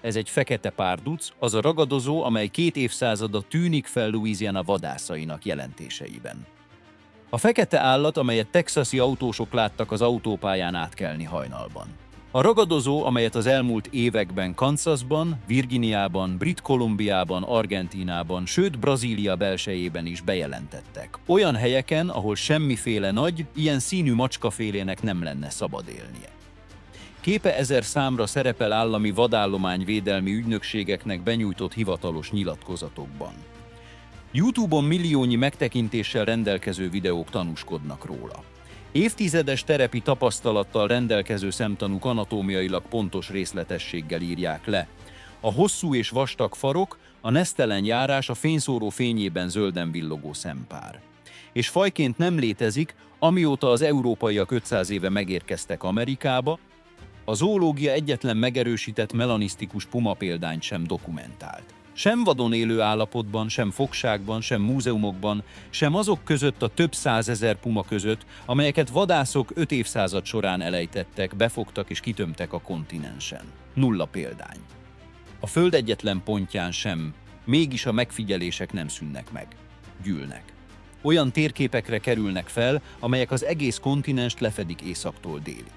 Ez egy fekete párduc, az a ragadozó, amely 2 évszázada tűnik fel Louisiana vadászainak jelentéseiben. A fekete állat, amelyet texasi autósok láttak az autópályán átkelni hajnalban. A ragadozó, amelyet az elmúlt években Kansasban, Virginiában, Brit Kolumbiában, Argentínában, sőt Brazília belsejében is bejelentettek. Olyan helyeken, ahol semmiféle nagy, ilyen színű macskafélének nem lenne szabad élnie. Képe 1000 számra szerepel állami vadállományvédelmi ügynökségeknek benyújtott hivatalos nyilatkozatokban. YouTube-on milliónyi megtekintéssel rendelkező videók tanúskodnak róla. Évtizedes terepi tapasztalattal rendelkező szemtanúk anatómiailag pontos részletességgel írják le. A hosszú és vastag farok, a nesztelen járás, a fényszóró fényében zölden villogó szempár. És fajként nem létezik, amióta az európaiak 500 éve megérkeztek Amerikába, a zoológia egyetlen megerősített melanisztikus puma példányt sem dokumentált. Sem vadon élő állapotban, sem fogságban, sem múzeumokban, sem azok között a több százezer puma között, amelyeket vadászok 5 évszázad során elejtettek, befogtak és kitömtek a kontinensen. Nulla példány. A Föld egyetlen pontján sem, mégis a megfigyelések nem szűnnek meg. Gyűlnek. Olyan térképekre kerülnek fel, amelyek az egész kontinenst lefedik északtól délig.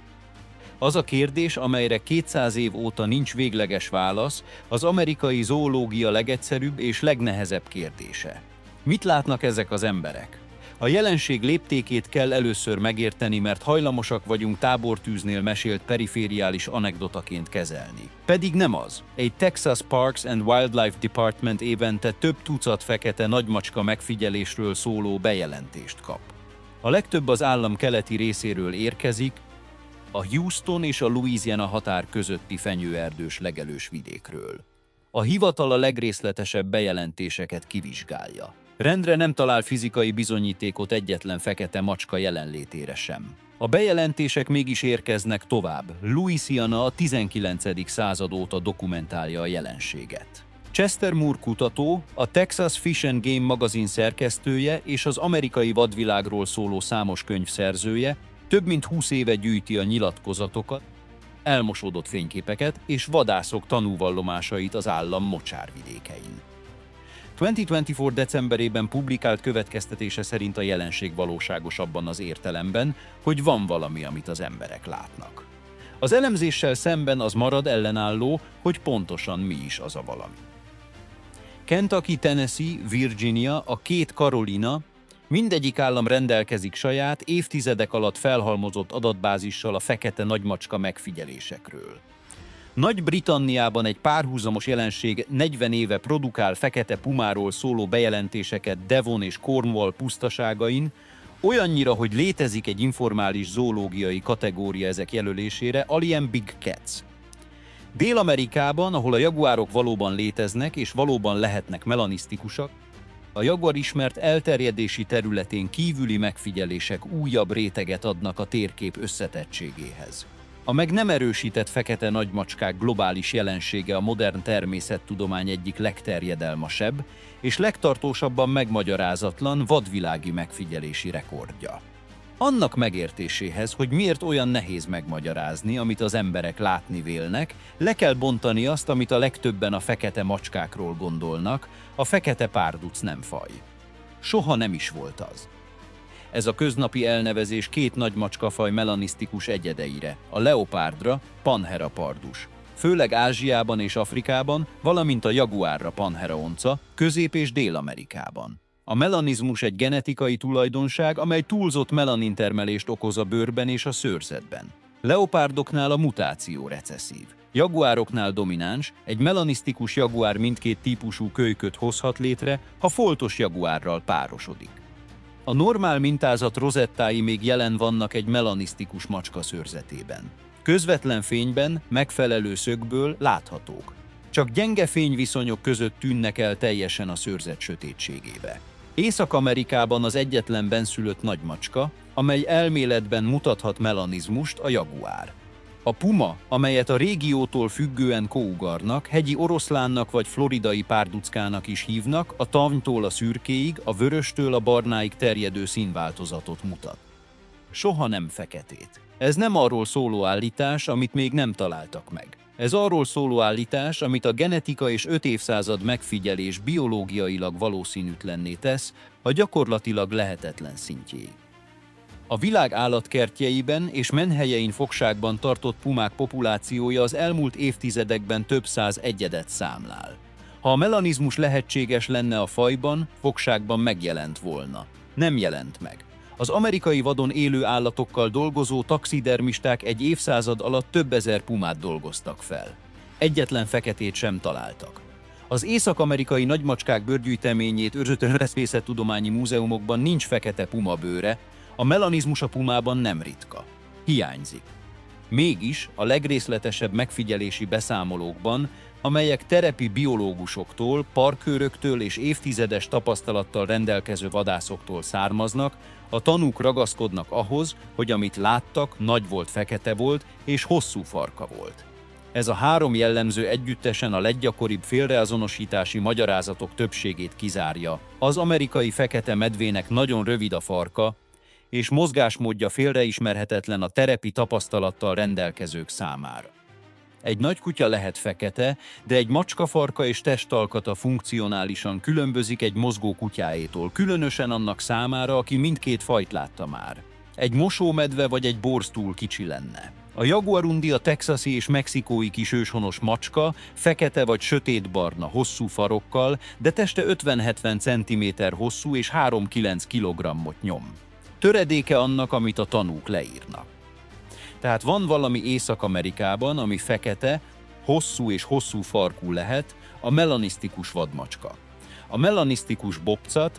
Az a kérdés, amelyre 200 év óta nincs végleges válasz, az amerikai zoológia legegyszerűbb és legnehezebb kérdése. Mit látnak ezek az emberek? A jelenség léptékét kell először megérteni, mert hajlamosak vagyunk tábortűznél mesélt perifériális anekdotaként kezelni. Pedig nem az. Egy Texas Parks and Wildlife Department évente több tucat fekete nagymacska megfigyelésről szóló bejelentést kap. A legtöbb az állam keleti részéről érkezik, a Houston és a Louisiana határ közötti fenyőerdős legelős vidékről. A hivatal a legrészletesebb bejelentéseket kivizsgálja. Rendre nem talál fizikai bizonyítékot egyetlen fekete macska jelenlétére sem. A bejelentések mégis érkeznek tovább. Louisiana a 19. század óta dokumentálja a jelenséget. Chester Moore kutató, a Texas Fish and Game magazin szerkesztője és az amerikai vadvilágról szóló számos könyv szerzője, több mint 20 éve gyűjti a nyilatkozatokat, elmosódott fényképeket és vadászok tanúvallomásait az állam mocsárvidékein. 2024. decemberében publikált következtetése szerint a jelenség valóságos abban az értelemben, hogy van valami, amit az emberek látnak. Az elemzéssel szemben az marad ellenálló, hogy pontosan mi is az a valami. Kentucky, Tennessee, Virginia, a 2 Carolina, mindegyik állam rendelkezik saját, évtizedek alatt felhalmozott adatbázissal a fekete nagymacska megfigyelésekről. Nagy-Britanniában egy párhuzamos jelenség 40 éve produkál fekete pumáról szóló bejelentéseket Devon és Cornwall pusztaságain, olyannyira, hogy létezik egy informális zoológiai kategória ezek jelölésére, Alien Big Cats. Dél-Amerikában, ahol a jaguárok valóban léteznek és valóban lehetnek melanisztikusak, a jaguar ismert elterjedési területén kívüli megfigyelések újabb réteget adnak a térkép összetettségéhez. A meg nem erősített fekete nagymacskák globális jelensége a modern természettudomány egyik legterjedelmesebb és legtartósabban megmagyarázatlan vadvilági megfigyelési rekordja. Annak megértéséhez, hogy miért olyan nehéz megmagyarázni, amit az emberek látni vélnek, le kell bontani azt, amit a legtöbben a fekete macskákról gondolnak, a fekete párduc nem faj. Soha nem is volt az. Ez a köznapi elnevezés 2 nagymacskafaj melanisztikus egyedeire, a leopárdra, Panthera pardus, főleg Ázsiában és Afrikában, valamint a jaguárra, Panthera onca, Közép- és Dél-Amerikában. A melanizmus egy genetikai tulajdonság, amely túlzott melanintermelést okoz a bőrben és a szőrzetben. Leopárdoknál a mutáció recesszív. Jaguároknál domináns, egy melanisztikus jaguár mindkét típusú kölyköt hozhat létre, ha foltos jaguárral párosodik. A normál mintázat rozettái még jelen vannak egy melanisztikus macska szőrzetében. Közvetlen fényben, megfelelő szögből láthatók. Csak gyenge fényviszonyok között tűnnek el teljesen a szőrzet sötétségébe. Észak-Amerikában az egyetlen benszülött nagymacska, amely elméletben mutathat melanizmust, a jaguár. A puma, amelyet a régiótól függően cougarnak, hegyi oroszlánnak vagy floridai párduckának is hívnak, a tavnytól a szürkéig, a vöröstől a barnáig terjedő színváltozatot mutat. Soha nem feketét. Ez nem arról szóló állítás, amit még nem találtak meg. Ez arról szóló állítás, amit a genetika és 5 évszázad megfigyelés biológiailag valószínűtlenné tesz, a gyakorlatilag lehetetlen szintjéig. A világ állatkertjeiben és menhelyein fogságban tartott pumák populációja az elmúlt évtizedekben több száz egyedet számlál. Ha a melanizmus lehetséges lenne a fajban, fogságban megjelent volna. Nem jelent meg. Az amerikai vadon élő állatokkal dolgozó taxidermisták egy évszázad alatt több ezer pumát dolgoztak fel. Egyetlen feketét sem találtak. Az észak-amerikai nagymacskák bőrgyűjteményét őrző természettudományi múzeumokban nincs fekete puma bőre, a melanizmus a pumában nem ritka. Hiányzik. Mégis a legrészletesebb megfigyelési beszámolókban, amelyek terepi biológusoktól, parkőröktől és évtizedes tapasztalattal rendelkező vadászoktól származnak, a tanúk ragaszkodnak ahhoz, hogy amit láttak, nagy volt, fekete volt és hosszú farka volt. Ez a három jellemző együttesen a leggyakoribb félreazonosítási magyarázatok többségét kizárja. Az amerikai fekete medvének nagyon rövid a farka, és mozgásmódja félreismerhetetlen a terepi tapasztalattal rendelkezők számára. Egy nagy kutya lehet fekete, de egy macska farka és testalkata funkcionálisan különbözik egy mozgó kutyáétól, különösen annak számára, aki mindkét fajt látta már. Egy mosómedve vagy egy borz túl kicsi lenne. A jaguarundi, a texasi és mexikói kis őshonos macska, fekete vagy sötétbarna, hosszú farokkal, de teste 50-70 cm hosszú és 3-9 kg-ot nyom. Töredéke annak, amit a tanúk leírnak. Tehát van valami Észak-Amerikában, ami fekete, hosszú és hosszú farkú lehet, a melanisztikus vadmacska.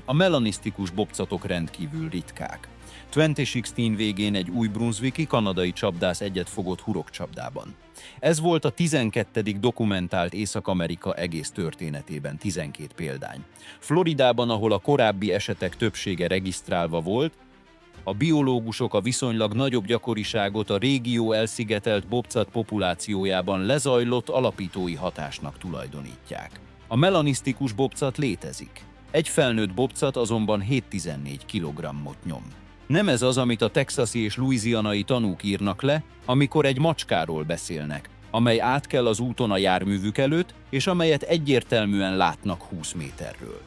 A melanisztikus bobcatok rendkívül ritkák. 2016 végén egy új-brunswicki kanadai csapdász egyet fogott hurokcsapdában. Ez volt a 12. dokumentált Észak-Amerika egész történetében, 12 példány. Floridában, ahol a korábbi esetek többsége regisztrálva volt, a biológusok a viszonylag nagyobb gyakoriságot a régió elszigetelt bobcat populációjában lezajlott alapítói hatásnak tulajdonítják. A melanisztikus bobcat létezik. Egy felnőtt bobcat azonban 7-14 kg-ot nyom. Nem ez az, amit a texasi és louisianai tanúk írnak le, amikor egy macskáról beszélnek, amely átkel az úton a járművük előtt, és amelyet egyértelműen látnak 20 méterről.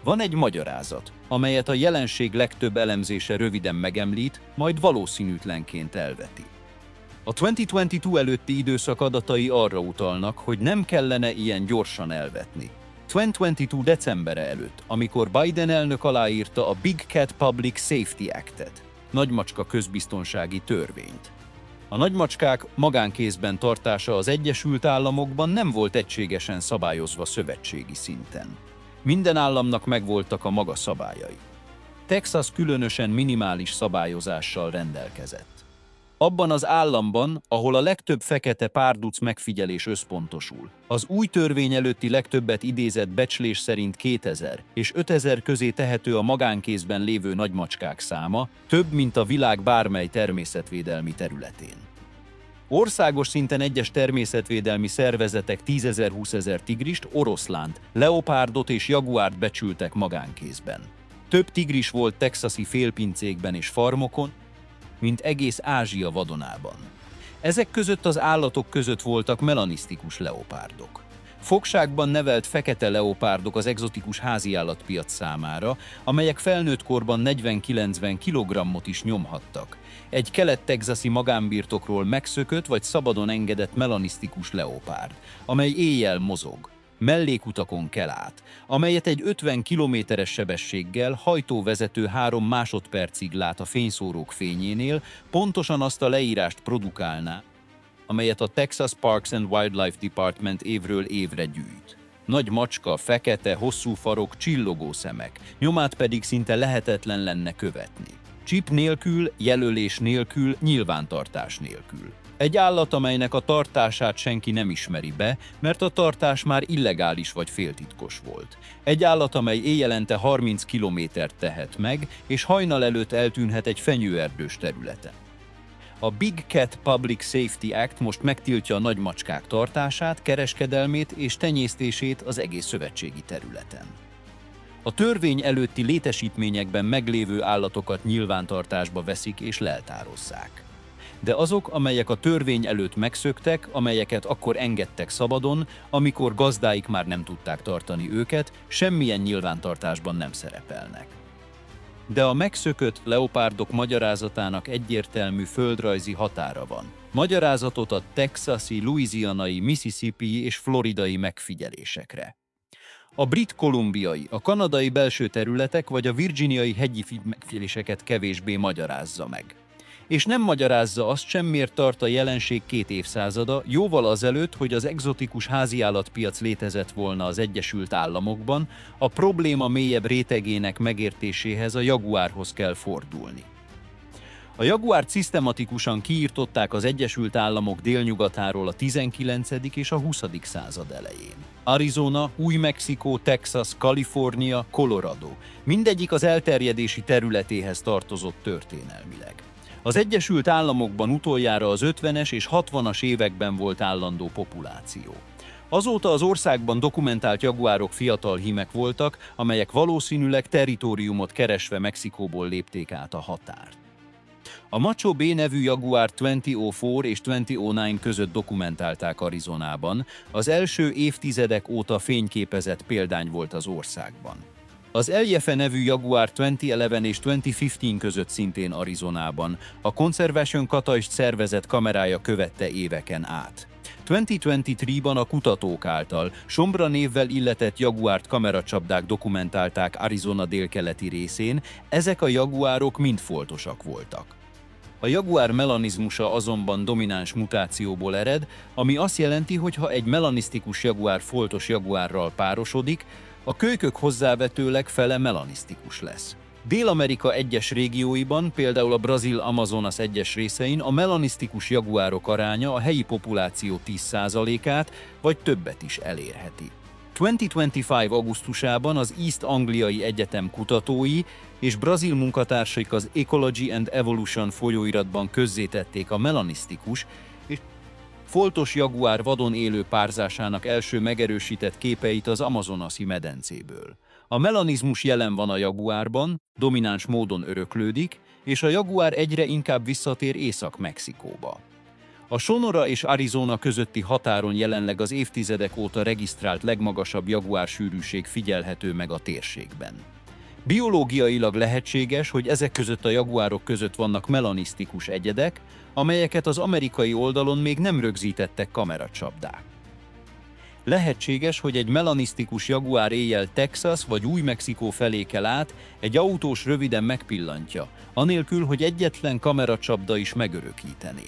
Van egy magyarázat, amelyet a jelenség legtöbb elemzése röviden megemlít, majd valószínűtlenként elveti. A 2022 előtti időszak adatai arra utalnak, hogy nem kellene ilyen gyorsan elvetni. 2022 decembere előtt, amikor Biden elnök aláírta a Big Cat Public Safety Act-et, nagymacska közbiztonsági törvényt. A nagymacskák magánkézben tartása az Egyesült Államokban nem volt egységesen szabályozva szövetségi szinten. Minden államnak megvoltak a maga szabályai. Texas különösen minimális szabályozással rendelkezett. Abban az államban, ahol a legtöbb fekete párduc megfigyelés összpontosul, az új törvény előtti legtöbbet idézett becslés szerint 2000 és 5000 közé tehető a magánkézben lévő nagymacskák száma, több, mint a világ bármely természetvédelmi területén. Országos szinten egyes természetvédelmi szervezetek 10 000-20 000 tigrist, oroszlánt, leopárdot és jaguárt becsültek magánkézben. Több tigris volt texasi félpincékben és farmokon, mint egész Ázsia vadonában. Ezek között az állatok között voltak melanisztikus leopárdok. Fogságban nevelt fekete leopárdok az egzotikus háziállatpiac számára, amelyek felnőtt korban 40-90 kg-ot is nyomhattak. Egy kelet-texasi magánbirtokról megszökött vagy szabadon engedett melanisztikus leopárd, amely éjjel mozog, mellékutakon kel át, amelyet egy 50 km/s sebességgel hajtóvezető 3 másodpercig lát a fényszórók fényénél, pontosan azt a leírást produkálná, amelyet a Texas Parks and Wildlife Department évről évre gyűjt. Nagy macska, fekete, hosszú farok, csillogó szemek, nyomát pedig szinte lehetetlen lenne követni. Chip nélkül, jelölés nélkül, nyilvántartás nélkül. Egy állat, amelynek a tartását senki nem ismeri be, mert a tartás már illegális vagy féltitkos volt. Egy állat, amely éjjelente 30 kilométert tehet meg, és hajnal előtt eltűnhet egy fenyőerdős területen. A Big Cat Public Safety Act most megtiltja a nagymacskák tartását, kereskedelmét és tenyésztését az egész szövetségi területen. A törvény előtti létesítményekben meglévő állatokat nyilvántartásba veszik és leltározzák. de azok, amelyek a törvény előtt megszöktek, amelyeket akkor engedtek szabadon, amikor gazdáik már nem tudták tartani őket, semmilyen nyilvántartásban nem szerepelnek. De a megszökött leopárdok magyarázatának egyértelmű földrajzi határa van. Magyarázatot a texasi, louisianai, mississippi és floridai megfigyelésekre. A brit-kolumbiai, a kanadai belső területek vagy a virginiai hegyi megfigyeléseket kevésbé magyarázza meg. És nem magyarázza azt sem, miért tart a jelenség 2 évszázada, jóval azelőtt, hogy az egzotikus háziállatpiac létezett volna az Egyesült Államokban, a probléma mélyebb rétegének megértéséhez a jaguárhoz kell fordulni. A jaguárt szisztematikusan kiirtották az Egyesült Államok délnyugatáról a 19. és a 20. század elején. Arizona, Új-Mexikó, Texas, Kalifornia, Colorado, mindegyik az elterjedési területéhez tartozott történelmileg. Az Egyesült Államokban utoljára az 50-es és 60-as években volt állandó populáció. Azóta az országban dokumentált jaguárok fiatal hímek voltak, amelyek valószínűleg territóriumot keresve Mexikóból lépték át a határt. A Macho B nevű jaguár 2004 és 2009 között dokumentálták Arizonában, az első évtizedek óta fényképezett példány volt az országban. Az Eljefe nevű jaguár 2011 és 2015 között szintén Arizonában, a Conservation Catalyst szervezet kamerája követte éveken át. 2023-ban a kutatók által Sombra névvel illetett jaguárt kameracsapdák dokumentálták Arizona délkeleti részén, ezek a jaguárok mind foltosak voltak. A jaguár melanizmusa azonban domináns mutációból ered, ami azt jelenti, hogy ha egy melanisztikus jaguár foltos jaguárral párosodik, a kölykök hozzávetőleg fele melanisztikus lesz. Dél-Amerika egyes régióiban, például a brazil Amazonas egyes részein a melanisztikus jaguárok aránya a helyi populáció 10%-át vagy többet is elérheti. 2025. augusztusában az East Angliai Egyetem kutatói és brazil munkatársaik az Ecology and Evolution folyóiratban közzétették a melanisztikus és foltos jaguár vadon élő párzásának első megerősített képeit az amazonasi medencéből. A melanizmus jelen van a jaguárban, domináns módon öröklődik, és a jaguár egyre inkább visszatér Észak-Mexikóba. A Sonora és Arizona közötti határon jelenleg az évtizedek óta regisztrált legmagasabb jaguársűrűség figyelhető meg a térségben. Biológiailag lehetséges, hogy ezek között a jaguárok között vannak melanisztikus egyedek, amelyeket az amerikai oldalon még nem rögzítettek kameracsapdák. Lehetséges, hogy egy melanisztikus jaguár éjjel Texas vagy Új-Mexikó felé kell át, egy autós röviden megpillantja, anélkül, hogy egyetlen kameracsapda is megörökítené.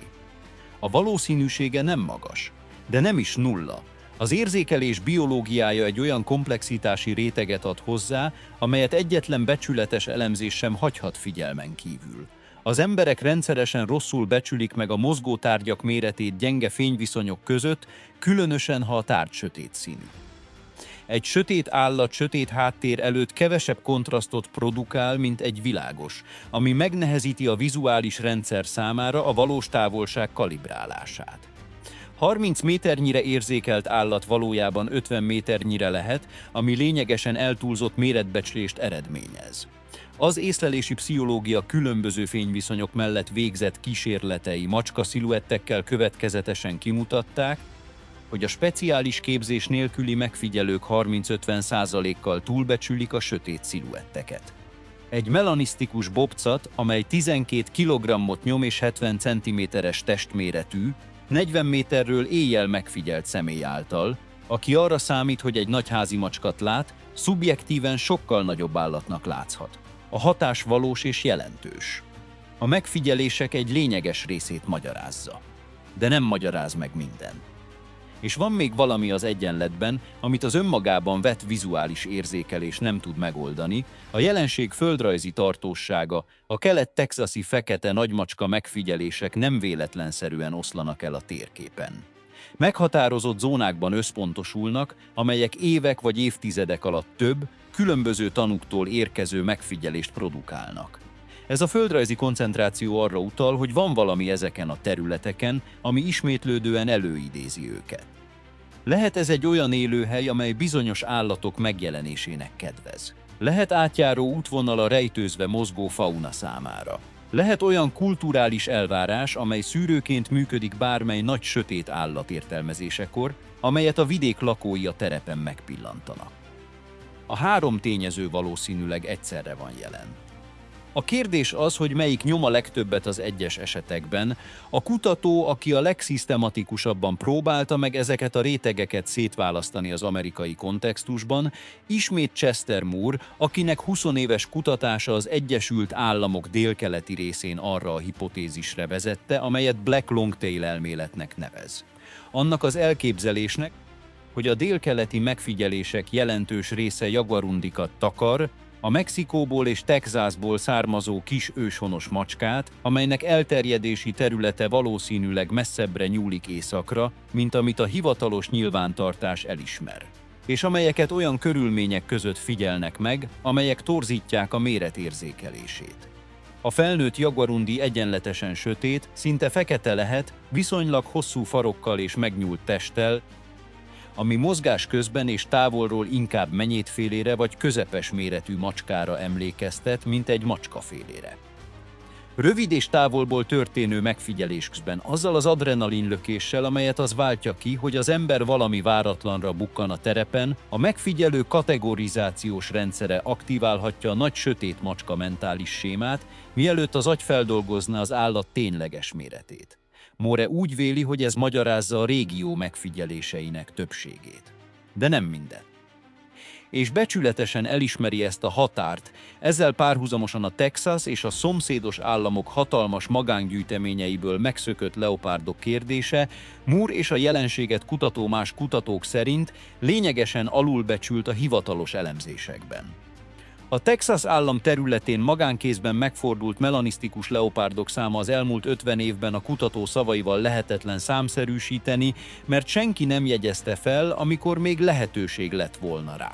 A valószínűsége nem magas, de nem is nulla. Az érzékelés biológiája egy olyan komplexitási réteget ad hozzá, amelyet egyetlen becsületes elemzés sem hagyhat figyelmen kívül. Az emberek rendszeresen rosszul becsülik meg a mozgó tárgyak méretét gyenge fényviszonyok között, különösen ha a tárgy sötét színű. Egy sötét állat sötét háttér előtt kevesebb kontrasztot produkál, mint egy világos, ami megnehezíti a vizuális rendszer számára a valós távolság kalibrálását. 30 méternyire érzékelt állat valójában 50 méternyire lehet, ami lényegesen eltúlzott méretbecslést eredményez. Az észlelési pszichológia különböző fényviszonyok mellett végzett kísérletei macska sziluettekkel következetesen kimutatták, hogy a speciális képzés nélküli megfigyelők 30-50%-kal túlbecsülik a sötét sziluetteket. Egy melanisztikus bobcat, amely 12 kg-ot nyom és 70 cm-es testméretű, 40 méterről éjjel megfigyelt személy által, aki arra számít, hogy egy nagy házimacskat lát, szubjektíven sokkal nagyobb állatnak látszhat. A hatás valós és jelentős. A megfigyelések egy lényeges részét magyarázza, de nem magyaráz meg minden. És van még valami az egyenletben, amit az önmagában vett vizuális érzékelés nem tud megoldani, a jelenség földrajzi tartósága, a kelet-texasi fekete nagymacska megfigyelések nem véletlenszerűen oszlanak el a térképen. Meghatározott zónákban összpontosulnak, amelyek évek vagy évtizedek alatt több, különböző tanúktól érkező megfigyelést produkálnak. Ez a földrajzi koncentráció arra utal, hogy van valami ezeken a területeken, ami ismétlődően előidézi őket. Lehet ez egy olyan élőhely, amely bizonyos állatok megjelenésének kedvez. Lehet átjáró útvonal a rejtőzve mozgó fauna számára. Lehet olyan kulturális elvárás, amely szűrőként működik bármely nagy sötét állat értelmezésekor, amelyet a vidék lakói a terepen megpillantanak. A három tényező valószínűleg egyszerre van jelen. A kérdés az, hogy melyik nyom a legtöbbet az egyes esetekben. A kutató, aki a legszisztematikusabban próbálta meg ezeket a rétegeket szétválasztani az amerikai kontextusban, ismét Chester Moore, akinek 20 éves kutatása az Egyesült Államok délkeleti részén arra a hipotézisre vezette, amelyet Black Longtail elméletnek nevez. Annak az elképzelésnek, hogy a délkeleti megfigyelések jelentős része jaguarundikat takar, a Mexikóból és Texasból származó kis őshonos macskát, amelynek elterjedési területe valószínűleg messzebbre nyúlik északra, mint amit a hivatalos nyilvántartás elismer, és amelyeket olyan körülmények között figyelnek meg, amelyek torzítják a méret érzékelését. A felnőtt jaguarundi egyenletesen sötét, szinte fekete lehet, viszonylag hosszú farokkal és megnyúlt testtel, ami mozgás közben és távolról inkább menyétfélére vagy közepes méretű macskára emlékeztet, mint egy macskafélére. Rövid és távolból történő megfigyelés közben azzal az adrenalinlökéssel, amelyet az váltja ki, hogy az ember valami váratlanra bukkan a terepen, a megfigyelő kategorizációs rendszere aktiválhatja a nagy sötét macska mentális sémát, mielőtt az agy feldolgozná az állat tényleges méretét. Moore úgy véli, hogy ez magyarázza a régió megfigyeléseinek többségét. De nem minden. És becsületesen elismeri ezt a határt, ezzel párhuzamosan a Texas és a szomszédos államok hatalmas magángyűjteményeiből megszökött leopárdok kérdése, Moore és a jelenséget kutató más kutatók szerint lényegesen alulbecsült a hivatalos elemzésekben. A Texas állam területén magánkézben megfordult melanisztikus leopárdok száma az elmúlt 50 évben a kutató szavaival lehetetlen számszerűsíteni, mert senki nem jegyezte fel, amikor még lehetőség lett volna rá.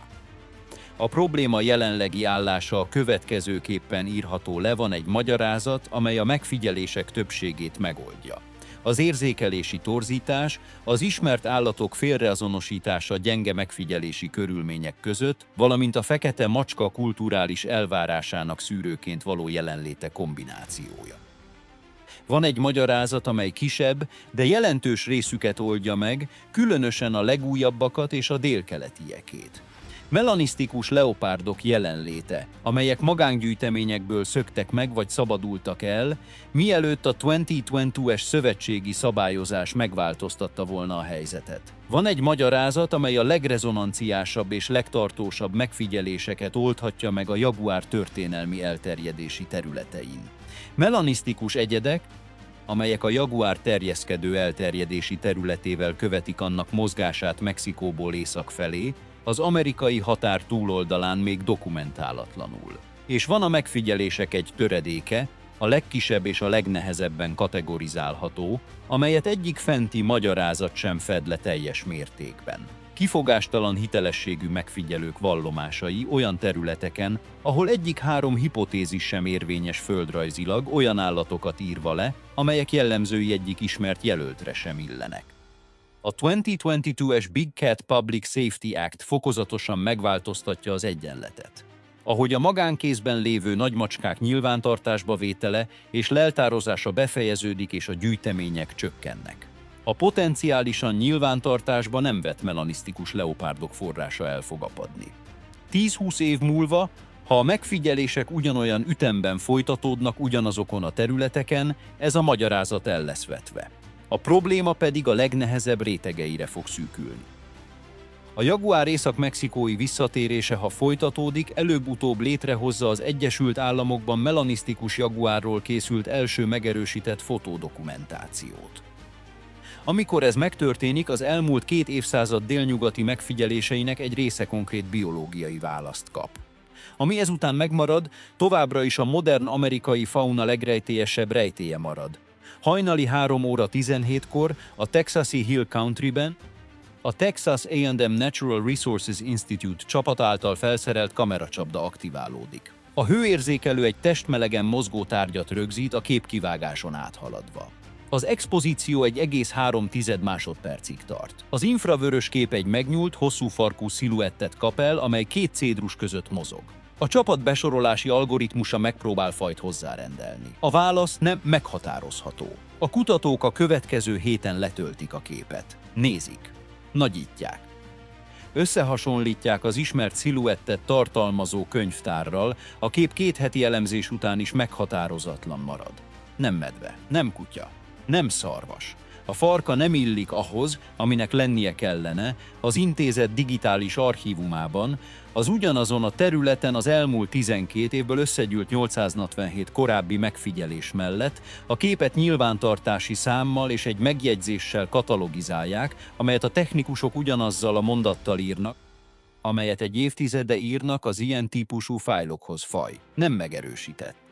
A probléma jelenlegi állása a következőképpen írható le: van egy magyarázat, amely a megfigyelések többségét megoldja. Az érzékelési torzítás, az ismert állatok félreazonosítása gyenge megfigyelési körülmények között, valamint a fekete macska kulturális elvárásának szűrőként való jelenléte kombinációja. Van egy magyarázat, amely kisebb, de jelentős részüket oldja meg, különösen a legújabbakat és a délkeletiekét. Melanisztikus leopárdok jelenléte, amelyek magángyűjteményekből szöktek meg vagy szabadultak el, mielőtt a 2022-es szövetségi szabályozás megváltoztatta volna a helyzetet. Van egy magyarázat, amely a legrezonanciásabb és legtartósabb megfigyeléseket oldhatja meg a jaguár történelmi elterjedési területein. Melanisztikus egyedek, amelyek a jaguár terjeszkedő elterjedési területével követik annak mozgását Mexikóból észak felé, az amerikai határ túloldalán még dokumentálatlanul. És van a megfigyelések egy töredéke, a legkisebb és a legnehezebben kategorizálható, amelyet egyik fenti magyarázat sem fed le teljes mértékben. Kifogástalan hitelességű megfigyelők vallomásai olyan területeken, ahol egyik három hipotézis sem érvényes földrajzilag, olyan állatokat írva le, amelyek jellemzői egyik ismert jelöltre sem illenek. A 2022-es Big Cat Public Safety Act fokozatosan megváltoztatja az egyenletet. Ahogy a magánkézben lévő nagymacskák nyilvántartásba vétele és leltározása befejeződik és a gyűjtemények csökkennek. A potenciálisan nyilvántartásba nem vett melanisztikus leopárdok forrása el fog apadni. 10-20 év múlva, ha a megfigyelések ugyanolyan ütemben folytatódnak ugyanazokon a területeken, ez a magyarázat el lesz vetve. A probléma pedig a legnehezebb rétegeire fog szűkülni. A jaguár észak-mexikói visszatérése, ha folytatódik, előbb-utóbb létrehozza az Egyesült Államokban melanisztikus jaguárról készült első megerősített fotódokumentációt. Amikor ez megtörténik, az elmúlt 2 évszázad délnyugati megfigyeléseinek egy része konkrét biológiai választ kap. Ami ezután megmarad, továbbra is a modern amerikai fauna legrejtélyesebb rejtélye marad. Hajnali 3:17-kor a Texasi Hill Countryben a Texas A&M Natural Resources Institute csapat által felszerelt kameracsapda aktiválódik. A hőérzékelő egy testmelegen mozgó tárgyat rögzít a képkivágáson áthaladva. Az expozíció 1,3 másodpercig tart. Az infravörös kép egy megnyúlt, hosszú farkú sziluettet kap el, amely 2 cédrus között mozog. A csapat besorolási algoritmusa megpróbál fajt hozzárendelni. A válasz nem meghatározható. A kutatók a következő héten letöltik a képet. Nézik. Nagyítják. Összehasonlítják az ismert sziluettet tartalmazó könyvtárral, a kép 2 heti elemzés után is meghatározatlan marad. Nem medve, nem kutya, nem szarvas. A farka nem illik ahhoz, aminek lennie kellene, az intézet digitális archívumában, az ugyanazon a területen az elmúlt 12 évből összegyűlt 847 korábbi megfigyelés mellett a képet nyilvántartási számmal és egy megjegyzéssel katalogizálják, amelyet a technikusok ugyanazzal a mondattal írnak, amelyet egy évtizede írnak az ilyen típusú fájlokhoz. Faj nem megerősített.